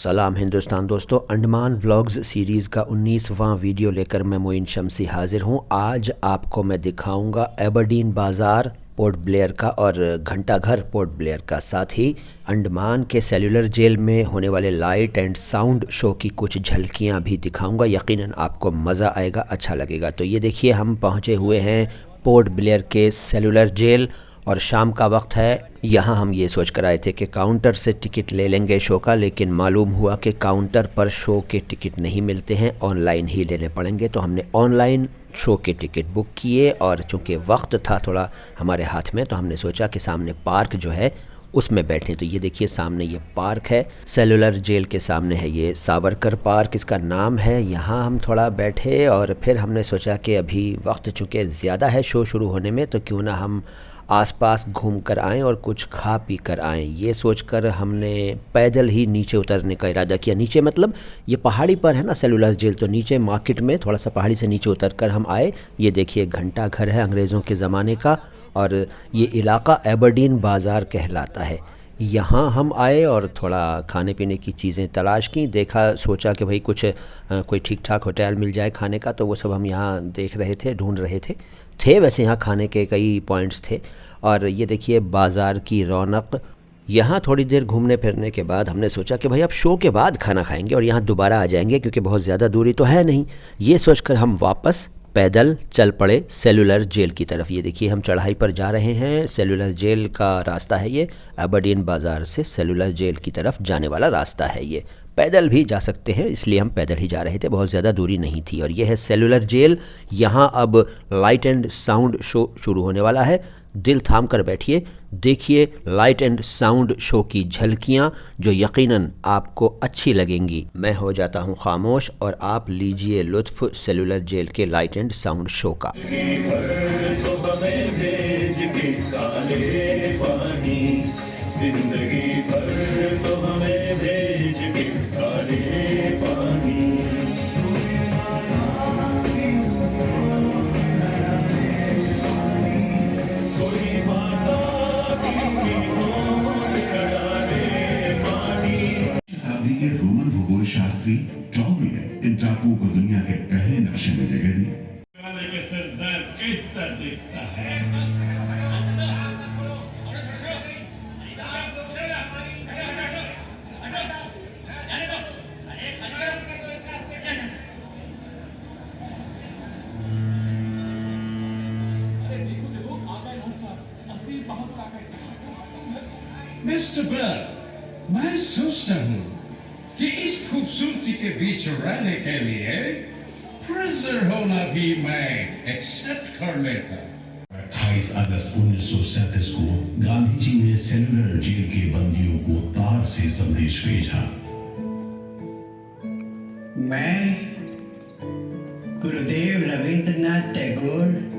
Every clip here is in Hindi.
सलाम हिंदुस्तान दोस्तों, अंडमान व्लॉग्स सीरीज़ का 19वां वीडियो लेकर मैं मोइन शम्सी हाज़िर हूँ। आज आपको मैं दिखाऊंगा एबरडीन बाज़ार पोर्ट ब्लेयर का और घंटा घर पोर्ट ब्लेयर का, साथ ही अंडमान के सेलुलर जेल में होने वाले लाइट एंड साउंड शो की कुछ झलकियाँ भी दिखाऊंगा। यकीनन आपको मज़ा आएगा, अच्छा लगेगा। तो ये देखिए, हम पहुँचे हुए हैं पोर्ट ब्लेयर के सेलुलर जेल और शाम का वक्त है। यहाँ हम ये सोच कर आए थे कि काउंटर से टिकट ले लेंगे शो का, लेकिन मालूम हुआ कि काउंटर पर शो के टिकट नहीं मिलते हैं, ऑनलाइन ही लेने पड़ेंगे। तो हमने ऑनलाइन शो के टिकट बुक किए और चूँकि वक्त था थोड़ा हमारे हाथ में, तो हमने सोचा कि सामने पार्क जो है उसमें बैठें। तो ये देखिए, सामने ये पार्क है, सेलुलर जेल के सामने है ये सावरकर पार्क इसका नाम है। यहाँ हम थोड़ा बैठे और फिर हमने सोचा कि अभी वक्त चूँकि ज़्यादा है शो शुरू होने में, तो क्यों ना हम आसपास घूम कर आएँ और कुछ खा पी कर आएँ। ये सोचकर हमने पैदल ही नीचे उतरने का इरादा किया। नीचे मतलब ये पहाड़ी पर है ना सेलुलर जेल, तो नीचे मार्केट में थोड़ा सा पहाड़ी से नीचे उतर कर हम आए। ये देखिए, घंटा घर है अंग्रेज़ों के ज़माने का और ये इलाका एबरडीन बाज़ार कहलाता है। यहाँ हम आए और थोड़ा खाने पीने की चीज़ें तलाश की, देखा, सोचा कि भाई कुछ कोई ठीक ठाक होटल मिल जाए खाने का, तो वो सब हम यहाँ देख रहे थे, ढूंढ रहे थे वैसे यहाँ खाने के कई पॉइंट्स थे। और ये देखिए बाज़ार की रौनक। यहाँ थोड़ी देर घूमने फिरने के बाद हमने सोचा कि भाई अब शो के बाद खाना खाएंगे और यहाँ दोबारा आ जाएंगे, क्योंकि बहुत ज़्यादा दूरी तो है नहीं। ये सोचकर हम वापस पैदल चल पड़े सेलुलर जेल की तरफ। ये देखिए, हम चढ़ाई पर जा रहे हैं। सेलुलर जेल का रास्ता है ये, एबरडीन बाज़ार से सेलुलर जेल की तरफ जाने वाला रास्ता है ये। पैदल भी जा सकते हैं, इसलिए हम पैदल ही जा rहे थे, बहुत ज़्यादा दूरी नहीं थी। और ये है सेलुलर जेल। यहाँ अब लाइट एंड साउंड शो शुरू होने वाला है। दिल थाम कर बैठिए, देखिए लाइट एंड साउंड शो की झलकियाँ जो यकीनन आपको अच्छी लगेंगी। मैं हो जाता हूँ खामोश और आप लीजिए लुत्फ़ सेलुलर जेल के लाइट एंड साउंड शो का। रोमन भूगोल शास्त्री टॉमी ने इन टापुओं को दुनिया के पहले नक्शे में जगह दी। कैसा दिखता है? मिस्टर बर्ड, मैं सोचता हूँ कि इस खूबसूरती के बीच रहने के लिए प्रिजनर होना भी मैं एक्सेप्ट कर लेता। 28 अगस्त 1937 को गांधी जी ने सेलुलर जेल के बंदियों को तार से संदेश भेजा। मैं गुरुदेव रविंद्रनाथ टैगोर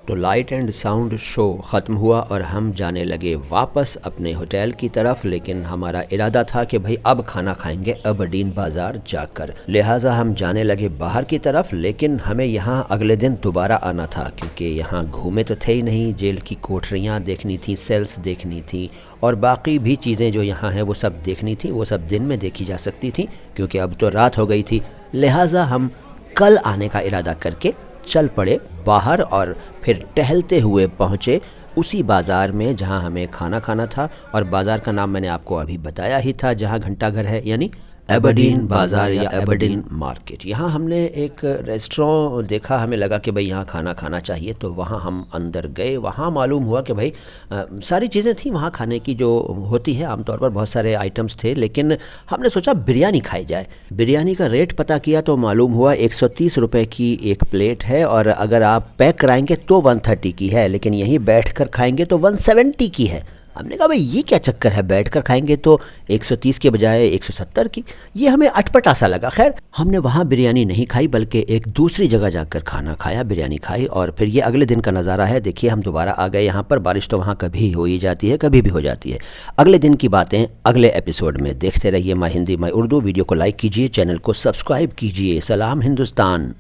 तो लाइट एंड साउंड शो ख़त्म हुआ और हम जाने लगे वापस अपने होटल की तरफ। लेकिन हमारा इरादा था कि भाई अब खाना खाएंगे एबरडीन बाज़ार जाकर, लिहाजा हम जाने लगे बाहर की तरफ। लेकिन हमें यहाँ अगले दिन दोबारा आना था, क्योंकि यहाँ घूमे तो थे ही नहीं, जेल की कोठरियाँ देखनी थी, सेल्स देखनी थी और बाकी भी चीज़ें जो यहाँ हैं वो सब देखनी थी। वो सब दिन में देखी जा सकती थी, क्योंकि अब तो रात हो गई थी। लिहाजा हम कल आने का इरादा करके चल पड़े बाहर और फिर टहलते हुए पहुँचे उसी बाज़ार में जहाँ हमें खाना खाना था। और बाज़ार का नाम मैंने आपको अभी बताया ही था, जहाँ घंटा घर है, यानी एबरडीन बाज़ार या एबरडीन मार्केट। यहाँ हमने एक रेस्टोरेंट देखा, हमें लगा कि भाई यहाँ खाना खाना चाहिए, तो वहाँ हम अंदर गए। वहाँ मालूम हुआ कि भाई सारी चीज़ें थी वहाँ खाने की जो होती है आमतौर पर, बहुत सारे आइटम्स थे, लेकिन हमने सोचा बिरयानी खाई जाए। बिरयानी का रेट पता किया तो मालूम हुआ 130 रुपये की एक प्लेट है, और अगर आप पैक कराएंगे तो 130 की है, लेकिन यहीं बैठ कर खाएंगे तो 170 की है। हमने कहा भाई ये क्या चक्कर है, बैठकर खाएंगे तो 130 के बजाय 170 की। ये हमें अटपटा सा लगा। खैर हमने वहाँ बिरयानी नहीं खाई, बल्कि एक दूसरी जगह जाकर खाना खाया, बिरयानी खाई। और फिर ये अगले दिन का नज़ारा है। देखिए हम दोबारा आ गए यहाँ पर। बारिश तो वहाँ कभी हो ही जाती है, कभी भी हो जाती है। अगले दिन की बातें अगले एपिसोड में देखते रहिए माई हिंदी माई उर्दू। वीडियो को लाइक कीजिए, चैनल को सब्सक्राइब कीजिए। सलाम हिंदुस्तान।